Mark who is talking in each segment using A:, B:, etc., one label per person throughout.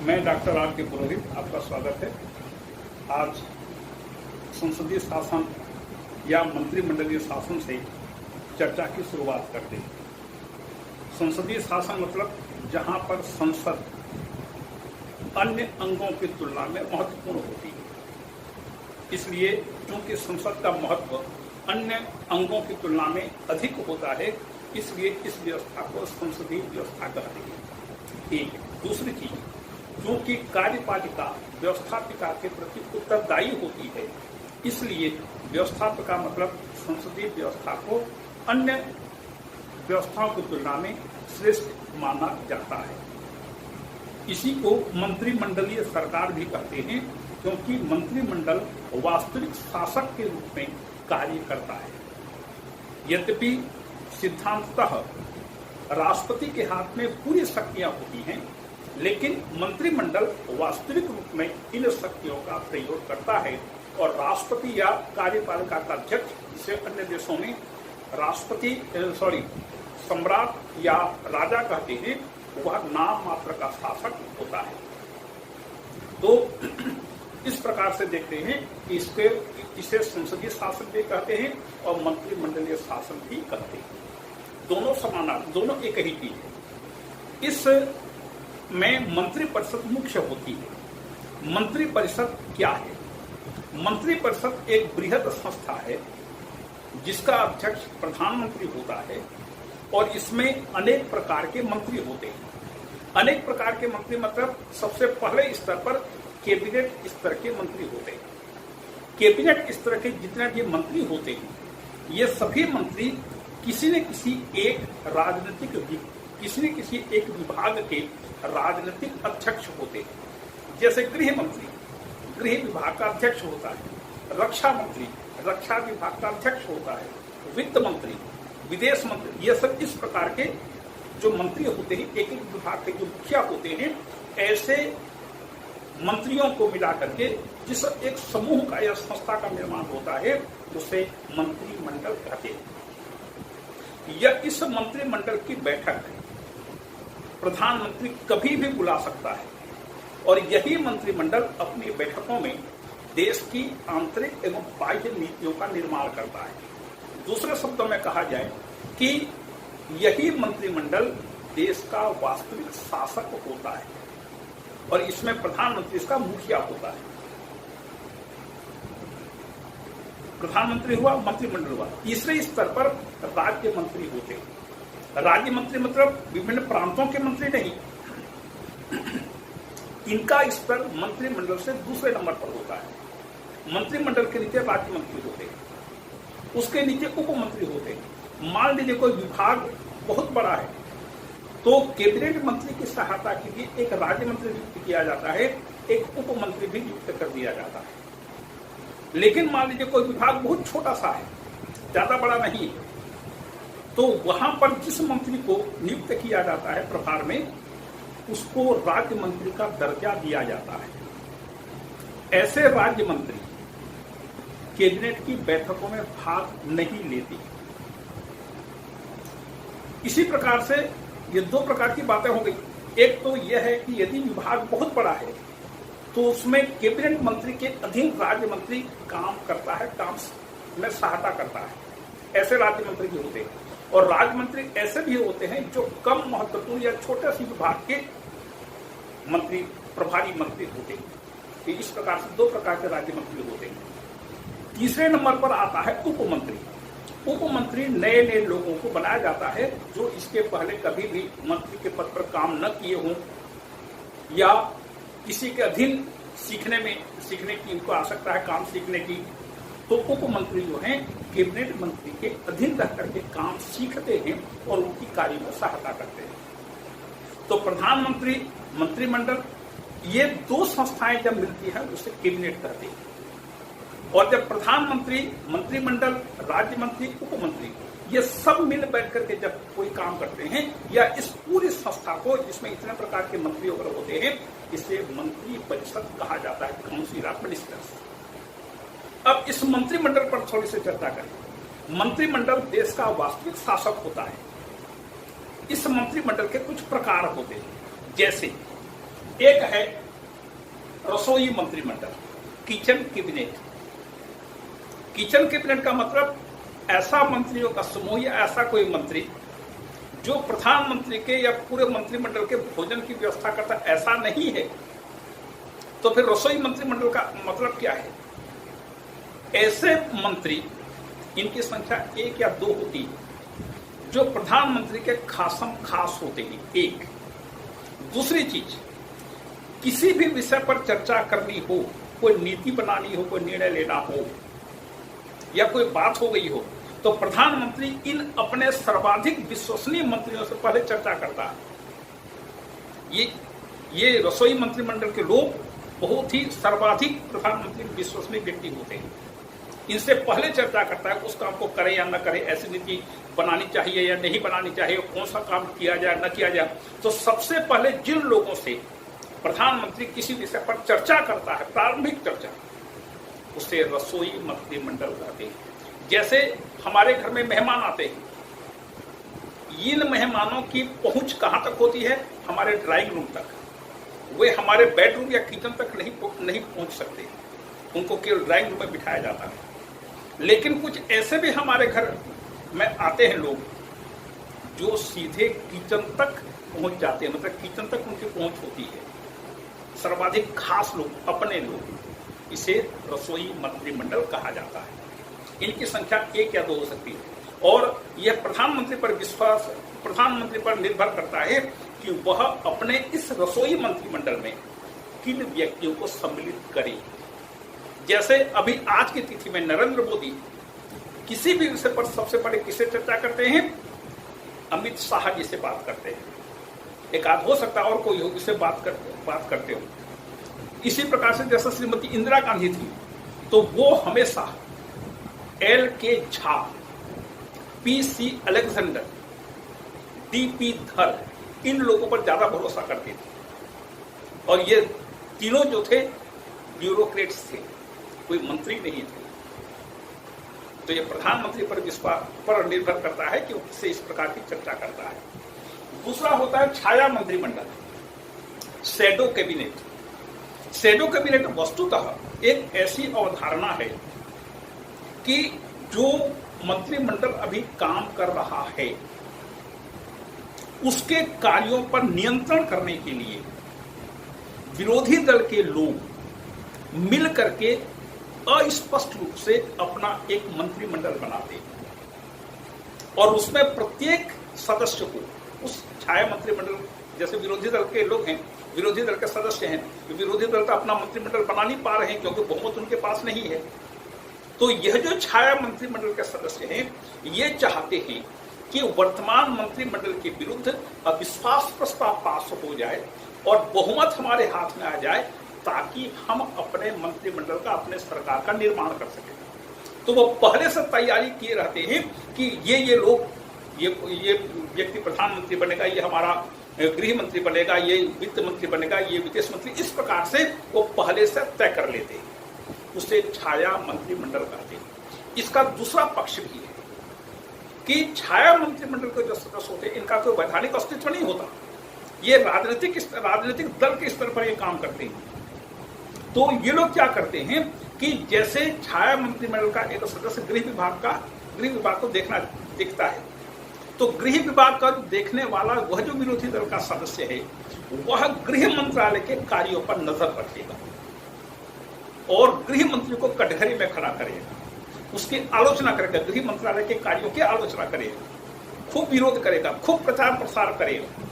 A: मैं doctor R के पुरोहित, आपका स्वागत है। आज संसदीय शासन या मंत्रिमंडलीय शासन से चर्चा की शुरुआत करते हैं। संसदीय शासन मतलब जहां पर संसद अन्य अंगों की तुलना में महत्वपूर्ण होती है। इसलिए चूंकि संसद का महत्व अन्य अंगों की तुलना में अधिक होता है, इसलिए इस व्यवस्था को संसदीय व्यवस्था कहते हैं। एक दूसरी चीज, क्योंकि कार्यपालिका व्यवस्थापिका के प्रति उत्तरदायी होती है, इसलिए व्यवस्थापिका मतलब संसदीय व्यवस्था को अन्य व्यवस्थाओं की तुलना में श्रेष्ठ माना जाता है। इसी को मंत्रिमंडलीय सरकार भी कहते हैं, क्योंकि मंत्रिमंडल वास्तविक शासक के रूप में कार्य करता है। यद्यपि सिद्धांततः राष्ट्रपति के हाथ में पूरी शक्तियां होती हैं, लेकिन मंत्रिमंडल वास्तविक रूप में इन शक्तियों का प्रयोग करता है और राष्ट्रपति या कार्यपालिका का अध्यक्ष, जिसे अन्य देशों में सम्राट या राजा कहते हैं, वह नाम मात्र का शासक होता है। तो इस प्रकार से देखते हैं कि इसे संसदीय शासन भी कहते हैं और मंत्रिमंडलीय शासन भी कहते हैं। दोनों समानार्थक, दोनों एक ही चीज है। इस में मंत्रिपरिषद मुख्य होती है। मंत्रिपरिषद क्या है? मंत्रिपरिषद एक बृहद संस्था है जिसका अध्यक्ष प्रधानमंत्री होता है और इसमें अनेक प्रकार के मंत्री होते हैं। अनेक प्रकार के मंत्री मतलब सबसे पहले स्तर पर कैबिनेट स्तर के मंत्री होते हैं। कैबिनेट स्तर के जितने भी मंत्री होते हैं, ये सभी मंत्री किसी न किसी एक विभाग के राजनीतिक अध्यक्ष होते हैं। जैसे गृह मंत्री गृह विभाग का अध्यक्ष होता है, रक्षा मंत्री रक्षा विभाग का अध्यक्ष होता है, वित्त मंत्री, विदेश मंत्री, ये सब इस प्रकार के जो मंत्री होते हैं, एक एक विभाग के जो मुखिया होते हैं, ऐसे मंत्रियों को मिला करके जिस एक समूह का या संस्था का निर्माण होता है, उसे मंत्रिमंडल कहते हैं। यह इस मंत्रिमंडल की बैठक प्रधानमंत्री कभी भी बुला सकता है और यही मंत्रिमंडल अपनी बैठकों में देश की आंतरिक एवं बाह्य नीतियों का निर्माण करता है। दूसरे शब्दों में कहा जाए कि यही मंत्रिमंडल देश का वास्तविक शासक होता है और इसमें प्रधानमंत्री इसका मुखिया होता है। प्रधानमंत्री हुआ, मंत्रिमंडल हुआ। तीसरे स्तर पर राज्य मंत्री होते हैं। राज्य मंत्री मतलब विभिन्न प्रांतों के मंत्री नहीं, इनका स्तर मंत्रिमंडल से दूसरे नंबर पर होता है। मंत्रिमंडल के नीचे राज्य मंत्री होते हैं, उसके नीचे उप मंत्री होते हैं। मान लीजिए कोई विभाग बहुत बड़ा है तो कैबिनेट मंत्री की सहायता के लिए एक राज्य मंत्री नियुक्त किया जाता है, एक उप मंत्री भी नियुक्त कर दिया जाता है। लेकिन मान लीजिए कोई विभाग बहुत छोटा सा है, ज्यादा बड़ा नहीं है, तो वहां पर जिस मंत्री को नियुक्त किया जाता है प्रभार में, उसको राज्य मंत्री का दर्जा दिया जाता है। ऐसे राज्य मंत्री कैबिनेट की बैठकों में भाग नहीं लेते। इसी प्रकार से ये दो प्रकार की बातें हो गई। एक तो यह है कि यदि विभाग बहुत बड़ा है तो उसमें कैबिनेट मंत्री के अधीन राज्य मंत्री काम करता है, काम में सहायता करता है। ऐसे राज्य मंत्री भी होते हैं और राज्य मंत्री ऐसे भी होते हैं जो कम महत्वपूर्ण या छोटे से विभाग के मंत्री, प्रभारी मंत्री होते हैं। इस प्रकार से दो प्रकार के राज्य मंत्री होते हैं। तीसरे नंबर पर आता है उप मंत्री। उप मंत्री नए नए लोगों को बनाया जाता है जो इसके पहले कभी भी मंत्री के पद पर काम न किए हों या किसी के अधीन सीखने की इनको आवश्यकता है, काम सीखने की। तो उप मंत्री जो हैं कैबिनेट मंत्री के अधीन रह करके काम सीखते हैं और उनकी कार्य में सहायता करते हैं। तो प्रधानमंत्री, मंत्रिमंडल, ये दो संस्थाएं जब मिलती हैं उसे कैबिनेट कहते हैं। और जब प्रधानमंत्री, मंत्रिमंडल, राज्य मंत्री, उप मंत्री, ये सब मिल बैठ करके जब कोई काम करते हैं या इस पूरी संस्था को जिसमें इतने प्रकार के मंत्री वगैरह होते हैं, इसे मंत्री परिषद कहा जाता है, काउंसिल ऑफ मिनिस्टर्स। अब इस मंत्रिमंडल पर थोड़ी सी चर्चा करें। मंत्रिमंडल देश का वास्तविक शासक होता है। इस मंत्रिमंडल के कुछ प्रकार होते हैं, जैसे एक है रसोई मंत्रिमंडल, किचन कैबिनेट। किचन कैबिनेट का मतलब ऐसा मंत्रियों का समूह या ऐसा कोई मंत्री जो प्रधानमंत्री के या पूरे मंत्रिमंडल के भोजन की व्यवस्था करता, ऐसा नहीं है। तो फिर रसोई मंत्रिमंडल का मतलब क्या है? ऐसे मंत्री, इनकी संख्या 1 या 2 होती है, जो प्रधानमंत्री के खासम खास होते हैं। एक दूसरी चीज, किसी भी विषय पर चर्चा करनी हो, कोई नीति बनानी हो, कोई निर्णय लेना हो या कोई बात हो गई हो, तो प्रधानमंत्री इन अपने सर्वाधिक विश्वसनीय मंत्रियों से पहले चर्चा करता है। ये रसोई मंत्रिमंडल के लोग बहुत ही सर्वाधिक प्रधानमंत्री विश्वसनीय व्यक्ति होते हैं। इनसे पहले चर्चा करता है उस काम को करे या न करे, ऐसी नीति बनानी चाहिए या नहीं बनानी चाहिए, कौन सा काम किया जाए न किया जाए। तो सबसे पहले जिन लोगों से प्रधानमंत्री किसी विषय पर चर्चा करता है, प्रारंभिक चर्चा, उसे रसोई मंत्रिमंडल कहते हैं। जैसे हमारे घर में मेहमान आते हैं, इन मेहमानों की पहुंच कहां तक होती है? हमारे ड्राइंग रूम तक। वे हमारे बेडरूम या किचन तक नहीं पहुंच सकते, उनको केवल ड्राइंग रूम में बिठाया जाता है। लेकिन कुछ ऐसे भी हमारे घर में आते हैं लोग जो सीधे किचन तक पहुंच जाते हैं, मतलब किचन तक उनकी पहुंच होती है। सर्वाधिक खास लोग, अपने लोग, इसे रसोई मंत्रिमंडल कहा जाता है। इनकी संख्या 1 या 2 हो सकती है और यह प्रधानमंत्री पर निर्भर करता है कि वह अपने इस रसोई मंत्रिमंडल में किन व्यक्तियों को सम्मिलित करे। जैसे अभी आज की तिथि में नरेंद्र मोदी किसी भी विषय पर सबसे पहले किससे चर्चा करते हैं? अमित शाह जी से बात करते हैं। एक आध हो सकता है और कोई हो, इससे बात करते हो। इसी प्रकार से जैसे श्रीमती इंदिरा गांधी थी, तो वो हमेशा LK Jha, PC Alexander, DP धर, इन लोगों पर ज्यादा भरोसा करते थे। और ये तीनों जो थे ब्यूरोक्रेट्स थे, कोई मंत्री नहीं थे। तो ये प्रधानमंत्री पर विश्वास पर निर्भर करता है कि वो किससे इस प्रकार की चर्चा करता है। दूसरा होता है छाया मंत्रिमंडल, शैडो कैबिनेट। शैडो कैबिनेट वस्तुतः एक ऐसी अवधारणा है कि जो मंत्रिमंडल अभी काम कर रहा है उसके कार्यों पर नियंत्रण करने के लिए विरोधी दल के लोग मिल करके अस्पष्ट रूप से अपना एक मंत्रिमंडल बनाते हैं और उसमें प्रत्येक सदस्य को उस छाया मंत्रिमंडल, जैसे विरोधी दल के लोग हैं, विरोधी दल के सदस्य हैं, विरोधी दल का अपना मंत्रिमंडल बना नहीं पा रहे हैं क्योंकि बहुमत उनके पास नहीं है। तो यह जो छाया मंत्रिमंडल के सदस्य हैं, ये चाहते हैं कि वर्तमान मंत्रिमंडल के विरुद्ध अविश्वास प्रस्ताव पास हो जाए और बहुमत हमारे हाथ में आ जाए, ताकि हम अपने मंत्रिमंडल का, अपने सरकार का निर्माण कर सकें। तो वो पहले से तैयारी किए रहते हैं कि ये लोग, ये व्यक्ति प्रधानमंत्री बनेगा, ये हमारा गृह मंत्री बनेगा, ये वित्त मंत्री बनेगा, ये विदेश मंत्री, इस प्रकार से वो पहले से तय कर लेते हैं। उसे छाया मंत्रिमंडल कहते हैं। इसका दूसरा पक्ष भी है कि छाया मंत्रिमंडल के जो सदस्य होते हैं, इनका कोई वैधानिक अस्तित्व नहीं होता। ये राजनीतिक दल के स्तर पर ये काम करते हैं। तो ये लोग क्या करते हैं कि जैसे छाया मंत्रिमंडल का एक सदस्य गृह विभाग को देखता है, तो गृह विभाग का देखने वाला वह जो विरोधी दल का सदस्य है, वह गृह मंत्रालय के कार्यों पर नजर रखेगा और गृह मंत्री को कटघरे में खड़ा करेगा, उसकी आलोचना करेगा, गृह मंत्रालय के कार्यों की आलोचना करेगा, खूब विरोध करेगा, खूब प्रचार प्रसार करेगा।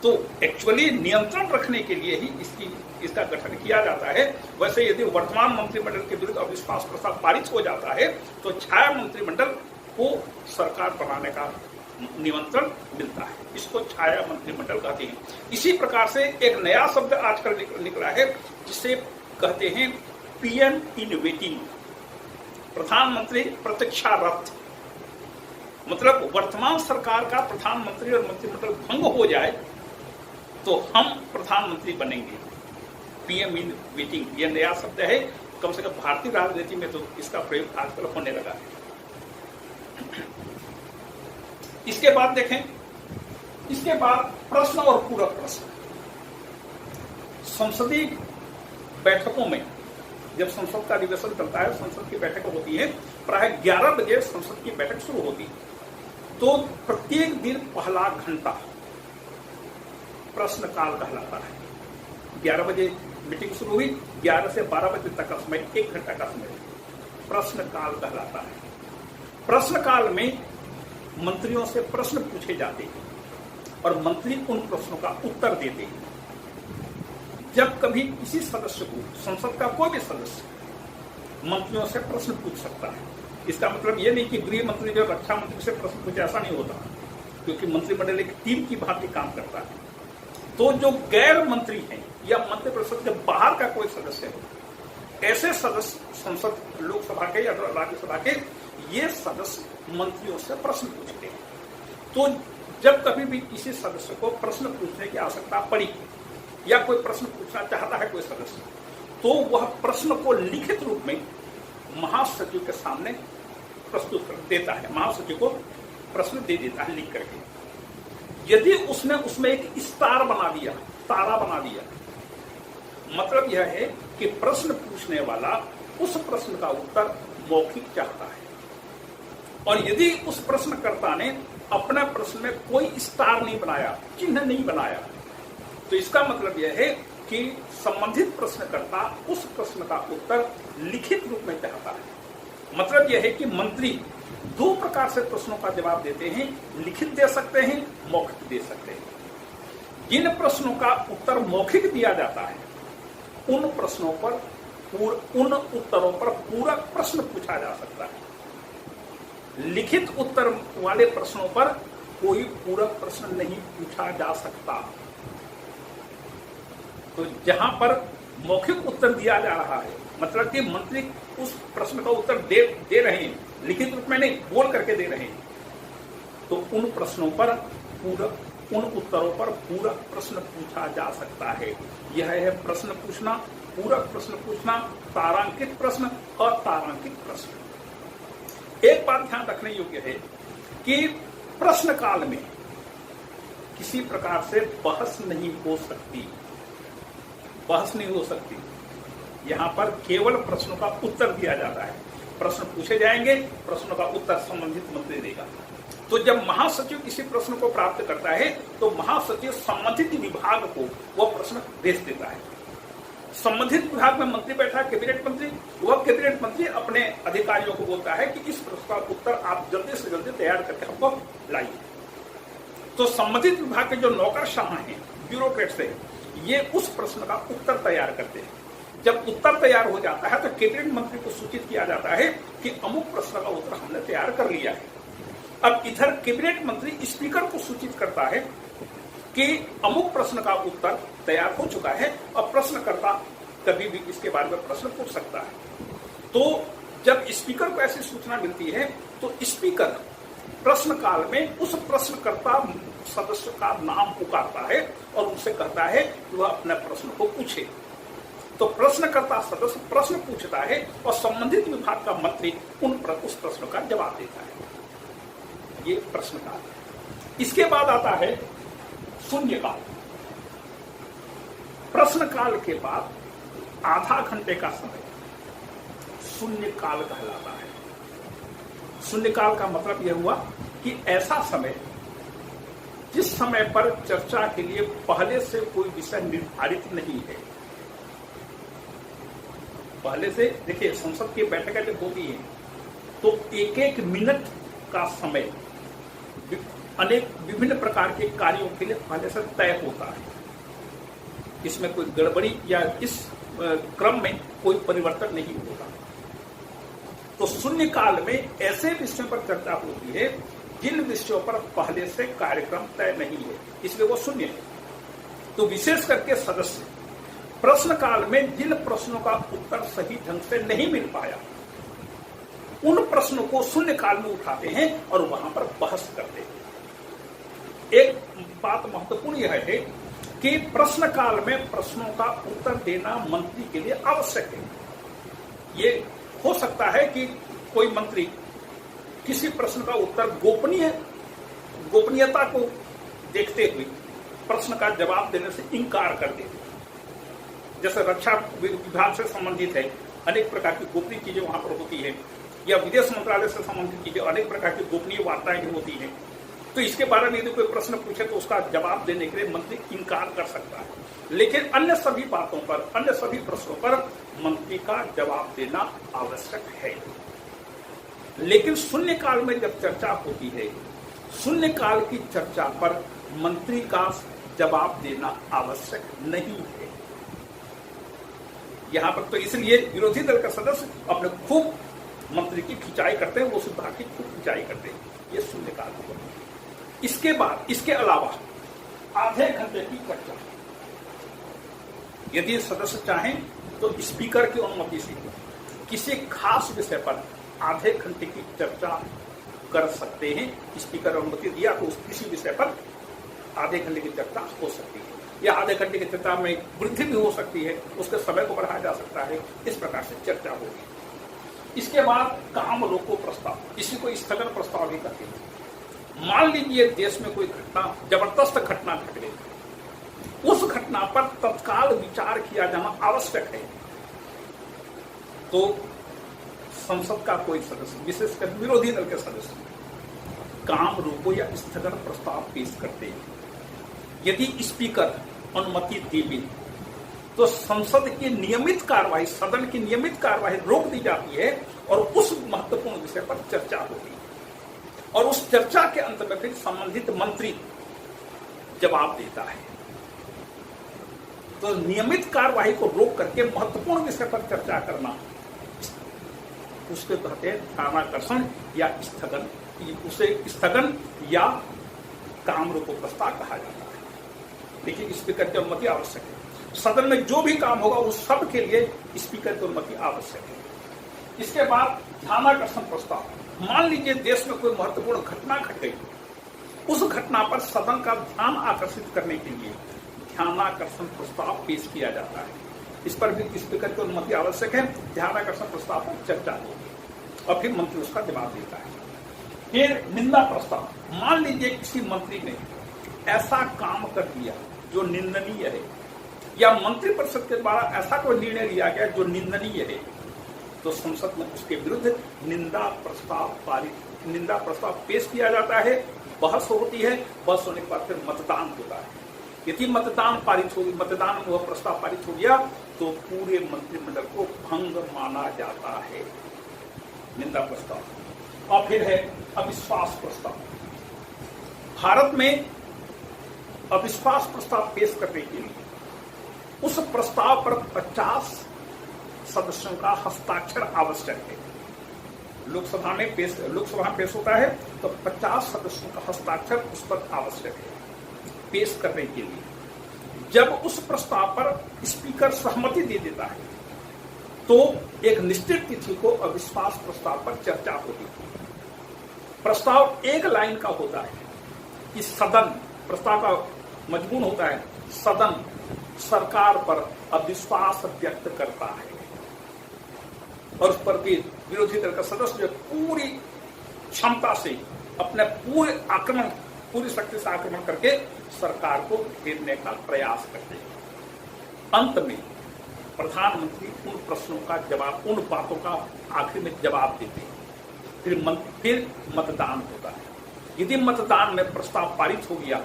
A: तो एक्चुअली नियंत्रण रखने के लिए ही इसका गठन किया जाता है। वैसे यदि वर्तमान मंत्रिमंडल के विरुद्ध अविश्वास प्रस्ताव पारित हो जाता है, तो छाया मंत्रिमंडल को सरकार बनाने का निमंत्रण मिलता है। इसको छाया मंत्रिमंडल कहते हैं। इसी प्रकार से एक नया शब्द आजकल निकला है, जिसे कहते हैं PM इन वेटिंग, प्रधानमंत्री प्रतीक्षारत। मतलब वर्तमान सरकार का प्रधानमंत्री और मंत्रिमंडल भंग हो जाए तो हम प्रधानमंत्री बनेंगे। PM इन वेटिंग, यह नया शब्द है, कम से कम भारतीय राजनीति में तो इसका प्रयोग आजकल होने लगा है। इसके बाद देखें, इसके बाद प्रश्न और पूरक प्रश्न। संसदीय बैठकों में जब संसद का अधिवेशन चलता है, संसद की बैठक होती है, प्राय 11 बजे संसद की बैठक शुरू होती है। तो प्रत्येक दिन पहला घंटा प्रश्नकाल कहलाता है। 11 बजे मीटिंग शुरू हुई, 11 से 12 बजे तक का समय, 1 घंटा का समय प्रश्नकाल कहलाता है। प्रश्नकाल में मंत्रियों से प्रश्न पूछे जाते हैं और मंत्री उन प्रश्नों का उत्तर देते हैं। जब कभी किसी सदस्य को, संसद का कोई भी सदस्य मंत्रियों से प्रश्न पूछ सकता है, इसका मतलब यह नहीं कि गृह मंत्री जो रक्षा मंत्री से प्रश्न पूछे, ऐसा नहीं होता, क्योंकि मंत्रिमंडल एक टीम की भांति काम करता है। तो जो गैर मंत्री हैं या मंत्रिपरिषद के बाहर का कोई सदस्य है, ऐसे सदस्य संसद, लोकसभा के या राज्यसभा के, ये सदस्य मंत्रियों से प्रश्न पूछते हैं। तो जब कभी भी किसी सदस्य को प्रश्न पूछने की आवश्यकता पड़ी या कोई प्रश्न पूछना चाहता है कोई सदस्य, तो वह प्रश्न को लिखित रूप में महासचिव के सामने प्रस्तुत कर देता है, महासचिव को प्रश्न दे देता है लिख करके। यदि उसने उसमें एक स्टार बना दिया, तारा बना दिया, मतलब यह है कि प्रश्न पूछने वाला उस प्रश्न का उत्तर मौखिक चाहता है, और यदि उस प्रश्नकर्ता ने अपने प्रश्न में कोई स्टार नहीं बनाया, चिन्ह नहीं बनाया, तो इसका मतलब यह है कि संबंधित प्रश्नकर्ता उस प्रश्न का उत्तर लिखित रूप में चाहता है। मतलब यह है कि मंत्री 2 प्रकार से प्रश्नों का जवाब देते हैं, लिखित दे सकते हैं, मौखिक दे सकते हैं। जिन प्रश्नों का उत्तर मौखिक दिया जाता है, उन प्रश्नों पर, उन उत्तरों पर पूरक प्रश्न पूछा जा सकता है। लिखित उत्तर वाले प्रश्नों पर कोई पूरक प्रश्न नहीं पूछा जा सकता। तो जहां पर मौखिक उत्तर दिया जा रहा है, मतलब कि मंत्री उस प्रश्न का उत्तर दे रहे हैं, लिखित रूप में नहीं, बोल करके दे रहे हैं, तो उन प्रश्नों पर पूरक, उन उत्तरों पर पूरक प्रश्न पूछा जा सकता है। यह है प्रश्न पूछना, पूरक प्रश्न पूछना, तारांकित प्रश्न और तारांकित प्रश्न। एक बात ध्यान रखने योग्य है कि प्रश्न काल में किसी प्रकार से बहस नहीं हो सकती, बहस नहीं हो सकती। यहां पर केवल प्रश्नों का उत्तर दिया जाता है। प्रश्न पूछे जाएंगे, प्रश्नों का उत्तर संबंधित मंत्री देगा। तो जब महासचिव किसी प्रश्न को प्राप्त करता है, तो महासचिव संबंधित विभाग को वह प्रश्न भेज देता है। संबंधित विभाग में मंत्री बैठा, कैबिनेट मंत्री, वह कैबिनेट मंत्री अपने अधिकारियों को बोलता है कि इस प्रश्न का उत्तर आप जल्दी से जल्दी तैयार करके हमको लाइए। तो संबंधित विभाग के जो नौकरशाह हैं, ब्यूरोक्रेट्स हैं, ये उस प्रश्न का उत्तर तैयार करते हैं। जब उत्तर तैयार हो जाता है तो कैबिनेट मंत्री को सूचित किया जाता है कि अमुक प्रश्न का उत्तर हमने तैयार कर लिया है। अब इधर कैबिनेट मंत्री स्पीकर को सूचित करता है कि अमुक प्रश्न का उत्तर तैयार हो चुका है और प्रश्नकर्ता कभी भी इसके बारे में प्रश्न पूछ सकता है। तो जब स्पीकर को ऐसी सूचना मिलती है तो स्पीकर प्रश्न काल में उस प्रश्नकर्ता सदस्य का नाम पुकारता है और उनसे कहता है कि वह अपने प्रश्न को पूछे। तो प्रश्नकर्ता सदस्य प्रश्न पूछता है और संबंधित विभाग का मंत्री उस प्रश्न का जवाब देता है। ये प्रश्नकाल है। इसके बाद आता है शून्यकाल। प्रश्नकाल के बाद आधा घंटे का समय शून्यकाल कहलाता है। शून्यकाल का मतलब यह हुआ कि ऐसा समय जिस समय पर चर्चा के लिए पहले से कोई विषय निर्धारित नहीं है। पहले से देखिए, संसद की बैठकें जब होती है तो एक एक मिनट का समय अनेक विभिन्न प्रकार के कार्यों के लिए पहले से तय होता है। इसमें कोई गड़बड़ी या इस क्रम में कोई परिवर्तन नहीं होता। तो शून्यकाल में ऐसे विषयों पर चर्चा होती है जिन विषयों पर पहले से कार्यक्रम तय नहीं है, इसलिए वो शून्य है। तो विशेष करके सदस्य प्रश्नकाल में जिन प्रश्नों का उत्तर सही ढंग से नहीं मिल पाया, उन प्रश्नों को शून्यकाल में उठाते हैं और वहां पर बहस करते हैं। एक बात महत्वपूर्ण यह है कि प्रश्नकाल में प्रश्नों का उत्तर देना मंत्री के लिए आवश्यक है। ये हो सकता है कि कोई मंत्री किसी प्रश्न का उत्तर गोपनीयता को देखते हुए प्रश्न का जवाब देने से इनकार कर दे। जैसे रक्षा विभाग से संबंधित है, अनेक प्रकार की गोपनीय चीजें वहां पर होती है, या विदेश मंत्रालय से संबंधित चीजें, अनेक प्रकार की गोपनीय वार्ताएं भी होती हैं। तो इसके बारे में यदि कोई प्रश्न पूछे तो उसका जवाब देने के लिए मंत्री इनकार कर सकता है, लेकिन अन्य सभी बातों पर, अन्य सभी प्रश्नों पर मंत्री का जवाब देना आवश्यक है। लेकिन शून्यकाल में जब चर्चा होती है, शून्यकाल की चर्चा पर मंत्री का जवाब देना आवश्यक नहीं है। यहां पर तो इसलिए विरोधी दल का सदस्य अपने खूब मंत्री की खिंचाई करते हैं, वो सुधार की खूब खिंचाई करते हैं, ये शून्यकाल होगा। इसके बाद, इसके अलावा आधे घंटे की चर्चा, यदि सदस्य चाहें तो स्पीकर की अनुमति से किसी खास विषय पर आधे घंटे की चर्चा कर सकते हैं। स्पीकर अनुमति दिया तो किसी विषय पर आधे घंटे की चर्चा हो सकती है, या आधे घंटे की चर्चा में वृद्धि भी हो सकती है, उसके समय को बढ़ाया जा सकता है, इस प्रकार से चर्चा होगी। इसके बाद काम रोको प्रस्ताव, इसी को स्थगन प्रस्ताव भी कहते हैं। मान लीजिए देश में कोई घटना, जबरदस्त घटना घट गई, उस घटना पर तत्काल विचार किया जाना आवश्यक है, तो संसद का कोई सदस्य, विशेषकर विरोधी दल के सदस्य, काम रोको या स्थगन प्रस्ताव पेश करते हैं। यदि स्पीकर अनुमति देवे तो संसद की नियमित कार्रवाई, सदन की नियमित कार्रवाई रोक दी जाती है और उस महत्वपूर्ण विषय पर चर्चा होती है, और उस चर्चा के अंत में फिर संबंधित मंत्री जवाब देता है। तो नियमित कार्रवाई को रोक करके महत्वपूर्ण विषय पर चर्चा करना, उसके कहते हैं ध्यानाकर्षण या स्थगन, उसे स्थगन या काम रोको प्रस्ताव कहा जाता है। देखिए, स्पीकर की अनुमति आवश्यक है। सदन में जो भी काम होगा उस सब के लिए स्पीकर की अनुमति आवश्यक है। इसके बाद ध्यानाकर्षण प्रस्ताव, मान लीजिए देश में कोई महत्वपूर्ण घटना घट गई, उस घटना पर सदन का ध्यान आकर्षित करने के लिए ध्यानाकर्षण प्रस्ताव पेश किया जाता है। इस पर भी स्पीकर की अनुमति आवश्यक है। ध्यानाकर्षण प्रस्ताव पर चर्चा होगी और फिर मंत्री उसका जवाब देता है। फिर निंदा प्रस्ताव, मान लीजिए किसी मंत्री ने ऐसा काम कर दिया जो निंदनीय है, या मंत्री परिषद के द्वारा ऐसा कोई निर्णय लिया गया जो निंदनीय है, तो संसद में उसके विरुद्ध निंदा प्रस्ताव पेश किया जाता है। बहस होती है, बहस होने के बाद फिर मतदान होता है। यदि मतदान में वह प्रस्ताव पारित हो गया तो पूरे मंत्रिमंडल को भंग माना जाता है, निंदा प्रस्ताव। और फिर है अविश्वास प्रस्ताव। भारत में अविश्वास प्रस्ताव पेश करने के लिए उस प्रस्ताव पर 50 सदस्यों का हस्ताक्षर आवश्यक है। लोकसभा में पेश होता है तो 50 सदस्यों का हस्ताक्षर उस पर आवश्यक है पेश करने के लिए। जब उस प्रस्ताव पर स्पीकर सहमति दे देता है तो एक निश्चित तिथि को अविश्वास प्रस्ताव पर चर्चा होगी। प्रस्ताव एक लाइन का होता है कि सदन, प्रस्ताव का मजमून होता है, सदन सरकार पर अविश्वास व्यक्त करता है, और उस पर भी विरोधी दल का सदस्य पूरी क्षमता से अपने पूरी शक्ति से आक्रमण करके सरकार को घेरने का प्रयास करते हैं। अंत में प्रधानमंत्री उन प्रश्नों का जवाब, उन बातों का आखिर में जवाब देते हैं। फिर मतदान होता है। यदि मतदान में प्रस्ताव पारित हो गया,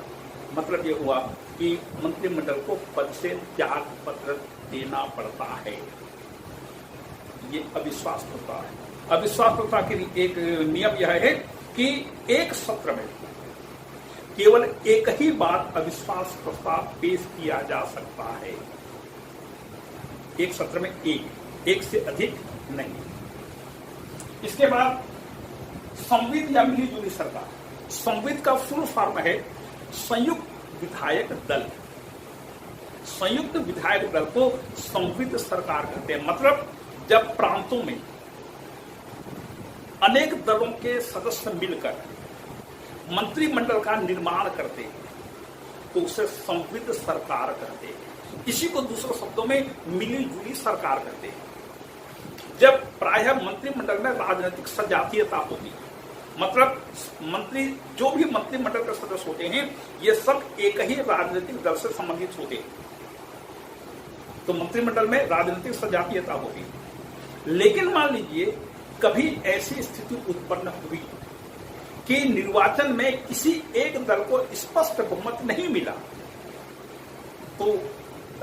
A: मतलब यह हुआ कि मंत्रिमंडल को पद से त्याग पत्र देना पड़ता है। ये अविश्वास प्रस्ताव है। अविश्वास प्रस्ताव के लिए एक नियम यह है कि एक सत्र में केवल एक ही बार अविश्वास प्रस्ताव पेश किया जा सकता है। एक सत्र में एक से अधिक नहीं। इसके बाद संविद या मिली जुली सरकार। संविद का फुल फॉर्म है संयुक्त विधायक दल। संयुक्त विधायक दल को संविद सरकार कहते हैं। मतलब जब प्रांतों में अनेक दलों के सदस्य मिलकर मंत्रिमंडल का निर्माण करते हैं तो उसे संविद सरकार कहते हैं। इसी को दूसरे शब्दों में मिली जुली सरकार कहते हैं। जब प्रायः मंत्रिमंडल में राजनीतिक सजातीयता होती है, मतलब मंत्री, जो भी मंत्रिमंडल के सदस्य होते हैं, ये सब एक ही राजनीतिक दल से संबंधित होते हैं। तो मंत्रिमंडल में राजनीतिक सजातीयता होगी। लेकिन मान लीजिए कभी ऐसी स्थिति उत्पन्न हुई कि निर्वाचन में किसी एक दल को स्पष्ट बहुमत नहीं मिला, तो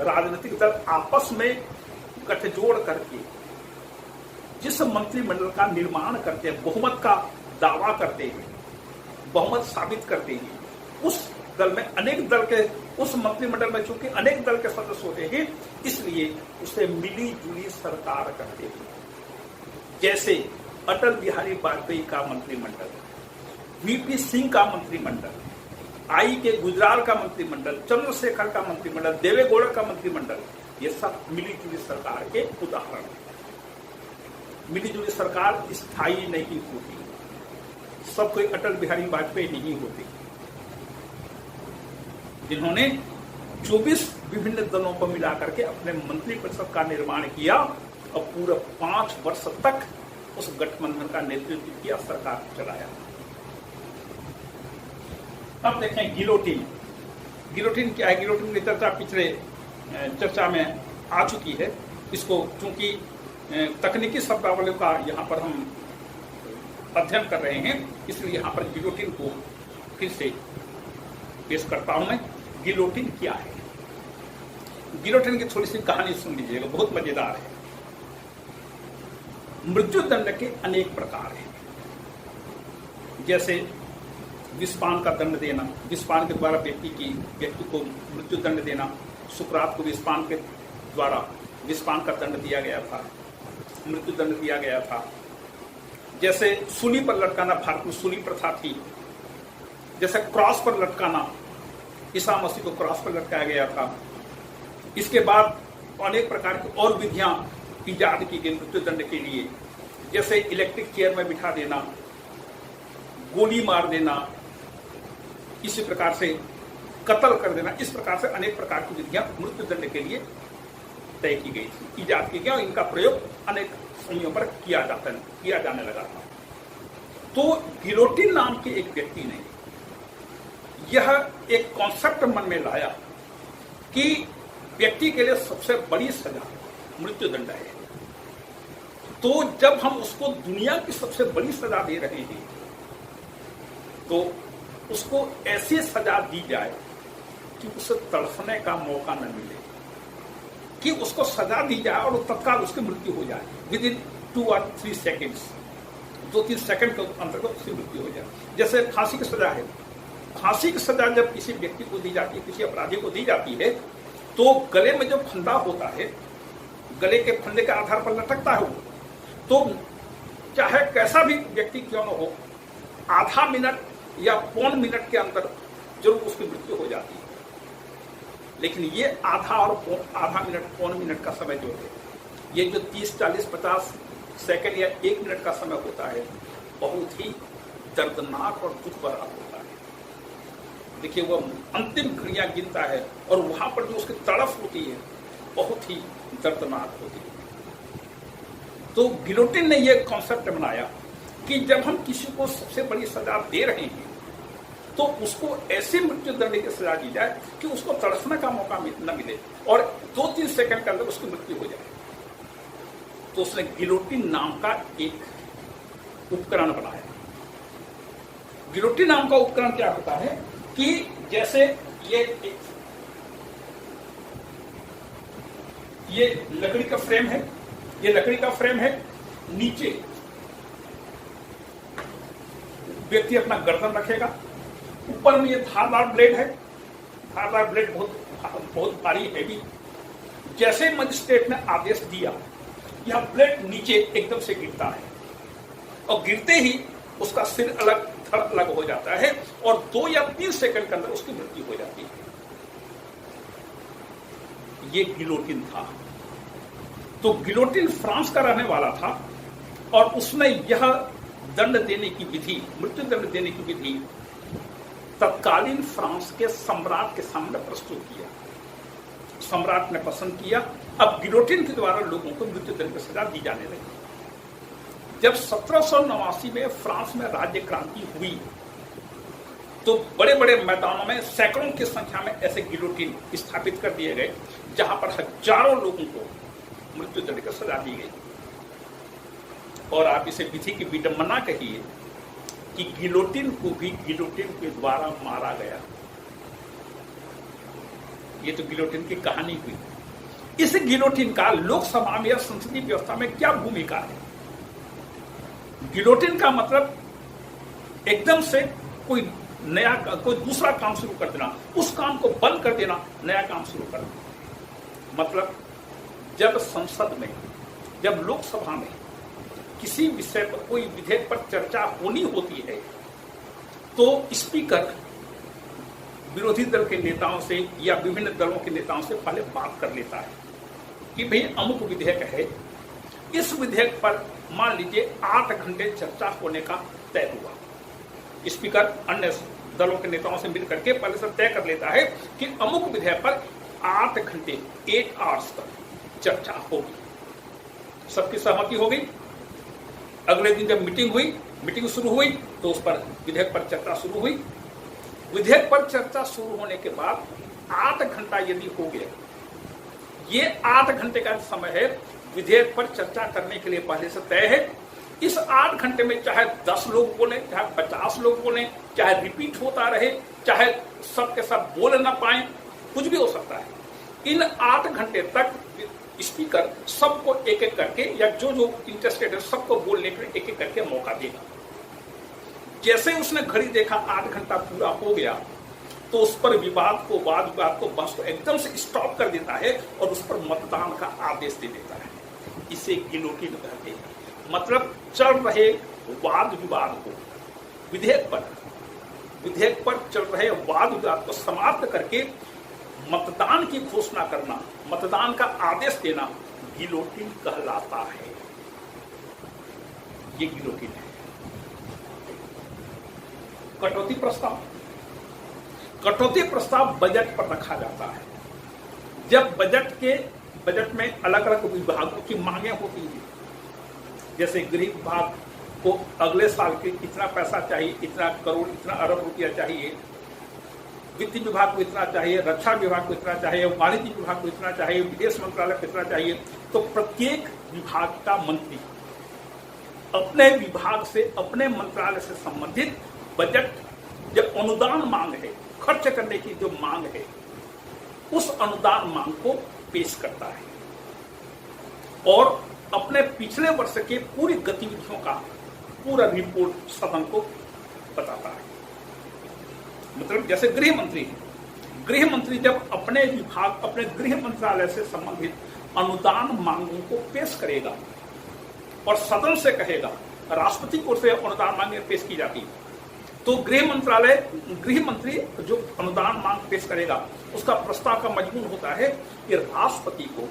A: राजनीतिक दल आपस में गठजोड़ करके जिस मंत्रिमंडल का निर्माण करते हैं, बहुमत का दावा करते हैं, बहुमत साबित करते हैं, उस दल में अनेक दल के, उस मंत्रिमंडल में चूंकि अनेक दल के सदस्य होते हैं, इसलिए उसे मिली जुली सरकार करते हैं। जैसे अटल बिहारी वाजपेयी का मंत्रिमंडल, वीपी सिंह का मंत्रिमंडल, आई के गुजराल का मंत्रिमंडल, चंद्रशेखर का मंत्रिमंडल, देवेगौड़ा का मंत्रिमंडल, ये सब मिली जुली सरकार के उदाहरण हैं। मिली जुली सरकार स्थायी नहीं होती, सब कोई अटल बिहारी वाजपेयी नहीं होते, जिन्होंने 24 विभिन्न दलों को मिलाकर के अपने मंत्रिपरिषद का निर्माण किया और पूरे 5 वर्ष तक उस गठबंधन का नेतृत्व किया, सरकार चलाया। अब देखें गिलोटिन। गिलोटिन क्या है? गिलोटिन की चर्चा पिछले चर्चा में आ चुकी है। इसको चूंकि तकनीकी शब्दावलियों का यहाँ पर हम अध्ययन कर रहे हैं, इसलिए यहाँ पर गिलोटिन को फिर से पेश करता हूं मैं। गिलोटिन क्या है? गिलोटिन की थोड़ी सी कहानी सुन लीजिएगा, बहुत मजेदार है। मृत्यु दंड के अनेक प्रकार हैं, जैसे विषपान का दंड देना, विषपान के द्वारा व्यक्ति को मृत्यु दंड देना। सुकरात को विषपान के द्वारा विषपान का दंड दिया गया था, मृत्यु दंड दिया गया था। जैसे सूली पर लटकाना, भारत में सूली प्रथा थी। जैसे क्रॉस पर लटकाना, ईसा मसीह को क्रॉस पर लटकाया गया था। इसके बाद अनेक प्रकार की और विधियां इजाद की गई मृत्यु दंड के लिए, जैसे इलेक्ट्रिक चेयर में बिठा देना, गोली मार देना, इसी प्रकार से कत्ल कर देना। इस प्रकार से अनेक प्रकार की विधियां मृत्यु दंड के लिए तय की गई थी, इजाद की गई, और इनका प्रयोग अनेक समयों पर किया जाने लगा था। तो गिलोटिन नाम के एक व्यक्ति ने यह एक कॉन्सेप्ट मन में लाया कि व्यक्ति के लिए सबसे बड़ी सजा मृत्यु दंड है। तो जब हम उसको दुनिया की सबसे बड़ी सजा दे रहे हैं, तो उसको ऐसी सजा दी जाए कि उसे तड़फने का मौका न मिले, कि उसको सजा दी जाए और तत्काल उसकी मृत्यु हो जाए, with in 2 or 3 seconds, 2-3 second के अंतर्गत उसकी मृत्यु हो जाए। जैसे फांसी की सजा है। फांसी की सजा जब किसी व्यक्ति को दी जाती है, किसी अपराधी को दी जाती है, तो गले में जो फंदा होता है, गले के फंदे के आधार पर लटकता है वो, तो चाहे कैसा भी व्यक्ति क्यों न हो, आधा मिनट या पौन मिनट के अंदर जरूर उसकी मृत्यु हो जाती है। लेकिन ये आधा मिनट, पौन मिनट का समय जो है, ये जो 30, 40, 50 सेकंड या 1 मिनट का समय होता है, बहुत ही दर्दनाक और दुख भरा होता है। देखिए, वो अंतिम घड़ियां गिनता है और वहां पर जो उसकी तड़फ होती है, बहुत ही दर्दनाक होती है। तो गिलोटिन ने यह कॉन्सेप्ट बनाया कि जब हम किसी को सबसे बड़ी सजा दे रहे हैं, तो उसको ऐसे मृत्यु दंड की सजा दी जाए कि उसको तड़फने का मौका न मिले और 2-3 सेकंड के अंदर उसकी मृत्यु हो जाए। तो उसने गिलोटिन नाम का एक उपकरण बनाया। गिलोटिन नाम का उपकरण क्या होता है कि जैसे ये लकड़ी का फ्रेम है, ये लकड़ी का फ्रेम है, नीचे व्यक्ति अपना गर्दन रखेगा, ऊपर में ये धारदार ब्लेड है, धारदार ब्लेड बहुत भारी हैवी। जैसे मजिस्ट्रेट ने आदेश दिया, यह ब्लेड नीचे एकदम से गिरता है और गिरते ही उसका सिर अलग, धड़ अलग हो जाता है और 2 या 3 सेकंड के अंदर उसकी मृत्यु हो जाती है। ये गिलोटिन था। तो गिलोटिन फ्रांस का रहने वाला था और उसने यह दंड देने की विधि, मृत्यु दंड देने की विधि तत्कालीन फ्रांस के सम्राट के सामने प्रस्तुत किया। सम्राट ने पसंद किया। अब गिलोटिन के द्वारा लोगों को मृत्यु दंड की सजा दी जाने लगी। जब 1789 में फ्रांस में राज्य क्रांति हुई, तो बड़े बड़े मैदानों में सैकड़ों की संख्या में ऐसे गिलोटिन स्थापित कर दिए गए, जहां पर हजारों लोगों को मृत्यु दंड की सजा दी गई। और आप इसे विधि की विडंबना कहिए कि गिलोटिन को भी गिलोटिन के द्वारा मारा गया। ये तो गिलोटिन की कहानी हुई। इस गिलोटिन का लोकसभा में या संसदीय व्यवस्था में क्या भूमिका है? गिलोटिन का मतलब एकदम से कोई दूसरा काम शुरू कर देना, उस काम को बंद कर देना, नया काम शुरू कर देना। मतलब जब संसद में, जब लोकसभा में किसी विषय पर, कोई विधेयक पर चर्चा होनी होती है, तो स्पीकर विरोधी दल के नेताओं से या विभिन्न दलों के नेताओं से पहले बात कर लेता है कि भाई अमुक विधेयक है, इस विधेयक पर मान लीजिए 8 घंटे चर्चा होने का तय हुआ। स्पीकर अन्य दलों के नेताओं से मिलकर के पहले से तय कर लेता है कि अमुक विधेयक पर 8 घंटे 8 आवर्स तक चर्चा होगी। सबकी सहमति हो गई। अगले दिन जब मीटिंग शुरू हुई तो उस पर विधेयक पर चर्चा शुरू हुई। विधेयक पर चर्चा शुरू होने के बाद 8 घंटा यदि हो गया, ये 8 घंटे का समय है विधेयक पर चर्चा करने के लिए पहले से तय है। इस 8 घंटे में चाहे 10 लोग बोले, चाहे 50 लोग बोले, चाहे रिपीट होता रहे, चाहे सब के सब बोल ना पाए, कुछ भी हो सकता है। इन 8 घंटे तक स्पीकर सबको एक एक करके या जो इंटरेस्टेड है सबको बोलने के लिए एक एक करके मौका देगा। जैसे उसने घड़ी देखा 8 घंटा पूरा हो गया तो उस पर वाद विवाद को बस को एकदम से स्टॉप कर देता है और उस पर मतदान का आदेश दे देता है। इसे गिलोटिन कहते हैं। मतलब चल रहे वाद विवाद को, विधेयक पर चल रहे वाद विवाद को समाप्त करके मतदान की घोषणा करना, मतदान का आदेश देना गिलोटिन कहलाता है। ये गिलोटिन है। कटौती प्रस्ताव बजट पर रखा जाता है। जब बजट में अलग अलग विभागों की मांगे होती हैं, जैसे गृह विभाग को अगले साल के इतना पैसा चाहिए, इतना करोड़, इतना अरब रुपया चाहिए, वित्त विभाग को इतना चाहिए, रक्षा विभाग को इतना चाहिए, वाणिज्य विभाग को इतना चाहिए, विदेश मंत्रालय को इतना चाहिए, तो प्रत्येक विभाग का मंत्री अपने विभाग से, अपने मंत्रालय से संबंधित बजट, जब अनुदान मांग है, खर्च करने की जो मांग है, उस अनुदान मांग को पेश करता है और अपने पिछले वर्ष के पूरी गतिविधियों का पूरा रिपोर्ट सदन को बताता है। मतलब जैसे गृह मंत्री जब अपने विभाग, अपने गृह मंत्रालय से संबंधित अनुदान मांगों को पेश करेगा और सदन से कहेगा, राष्ट्रपति को से अनुदान मांगे पेश की जाती है, तो गृह मंत्री जो अनुदान मांग पेश करेगा उसका प्रस्ताव का मजमून होता है कि राष्ट्रपति को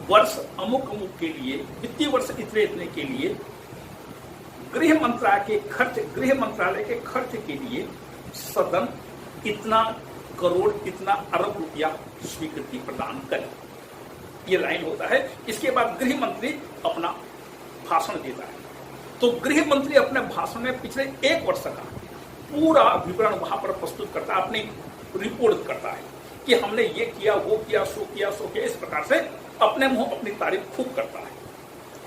A: वर्ष अमुक के लिए, वित्तीय वर्ष इतने के लिए गृह मंत्रालय के खर्च के लिए सदन इतना करोड़, इतना अरब रुपया स्वीकृति प्रदान करे। ये लाइन होता है। इसके बाद गृह मंत्री अपना भाषण देता है। तो गृह मंत्री अपने भाषण में पिछले 1 वर्ष का पूरा विवरण वहां पर प्रस्तुत करता है, अपनी रिपोर्ट करता है कि हमने ये किया, वो किया, सो किया। इस प्रकार से अपने मुंह अपनी तारीफ खूब करता है,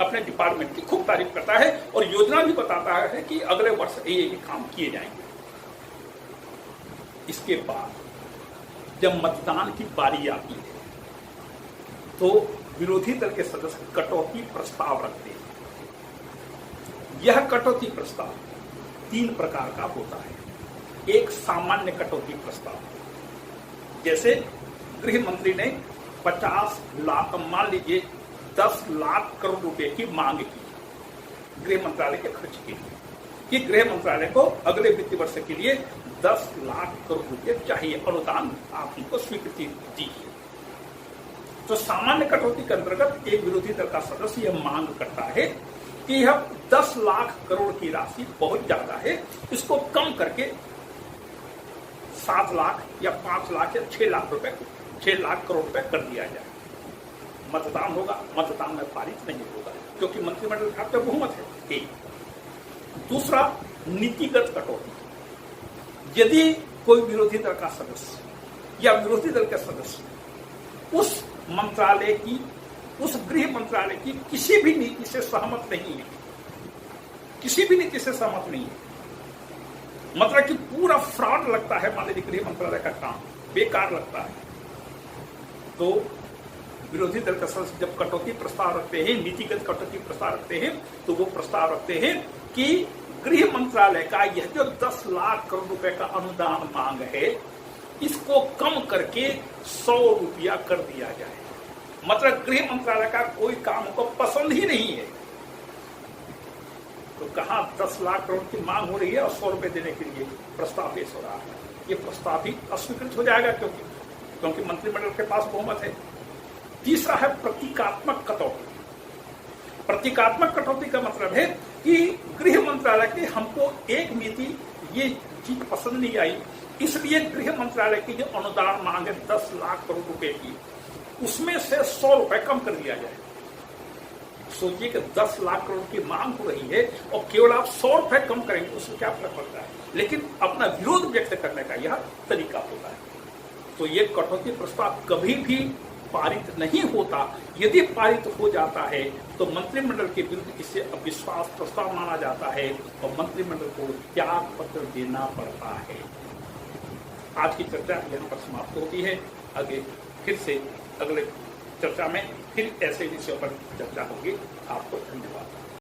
A: अपने डिपार्टमेंट की खूब तारीफ करता है और योजना भी बताता है कि अगले वर्ष ये काम किए जाएंगे। इसके बाद जब मतदान की बारी आती है तो विरोधी दल के सदस्य कटौती प्रस्ताव रखते हैं। यह कटौती प्रस्ताव 3 प्रकार का होता है। एक सामान्य कटौती प्रस्ताव, जैसे गृह मंत्री ने 50 लाख, मान लीजिए 10 लाख करोड़ रुपए की मांग की गृह मंत्रालय के खर्च के लिए, कि गृह मंत्रालय को अगले वित्तीय वर्ष के लिए 10 लाख करोड़ रुपए चाहिए, अनुदान आप उनको स्वीकृति दीजिए। तो सामान्य कटौती के अंतर्गत एक विरोधी दल का सदस्य यह मांग करता है कि यह 10 लाख करोड़ की राशि बहुत ज्यादा है, इसको कम करके 7 लाख या 5 लाख या 6 लाख करोड़ रुपए कर दिया जाए। मतदान होगा, मतदान में पारित नहीं होगा क्योंकि मंत्रिमंडल का तो बहुमत है। एक दूसरा नीतिगत कटौती, यदि कोई विरोधी दल का सदस्य या विरोधी दल के सदस्य उस मंत्रालय की, उस गृह मंत्रालय की किसी भी नीति से सहमत नहीं है, किसी भी नीति से सहमत नहीं है, मतलब कि पूरा फ्रॉड लगता है मान लीजिए गृह मंत्रालय का काम, बेकार लगता है, तो विरोधी दल का सदस्य जब कटौती प्रस्ताव रखते हैं, नीतिगत कटौती प्रस्ताव रखते हैं, तो वो प्रस्ताव रखते हैं कि गृह मंत्रालय का यह जो 10 लाख करोड़ रुपए का अनुदान मांग है, इसको कम करके 100 रुपया कर दिया जाए। मतलब गृह मंत्रालय का कोई काम को पसंद ही नहीं है, तो कहां 10 लाख करोड़ की मांग हो रही है और 100 रुपए देने के लिए प्रस्ताव पेश हो रहा है। ये प्रस्ताव भी अस्वीकृत हो जाएगा क्योंकि मंत्रिमंडल के पास बहुमत है। तीसरा है प्रतीकात्मक कटौती। प्रतीकात्मक कटौती का मतलब है कि गृह मंत्रालय की हमको एक नीति ये चीज पसंद नहीं आई, इसलिए गृह मंत्रालय की जो अनुदान मांग है 10 लाख करोड़ रुपए की, उसमें से 100 रुपए कम कर दिया जाए। सोचिए कि 10 लाख करोड़ की मांग हो रही है और केवल आप 100 रुपए कम करेंगे, उससे क्या फर्क पड़ता है, लेकिन अपना विरोध व्यक्त करने का यह तरीका होता है। तो ये कटौती प्रस्ताव कभी भी पारित नहीं होता। यदि पारित हो जाता है तो मंत्रिमंडल के विरुद्ध इसे अविश्वास प्रस्ताव माना जाता है और मंत्रिमंडल को त्याग पत्र देना पड़ता है। आज की चर्चा यहाँ पर समाप्त होती है। आगे फिर से अगले चर्चा में फिर ऐसे विषयों पर चर्चा होगी। आपको धन्यवाद।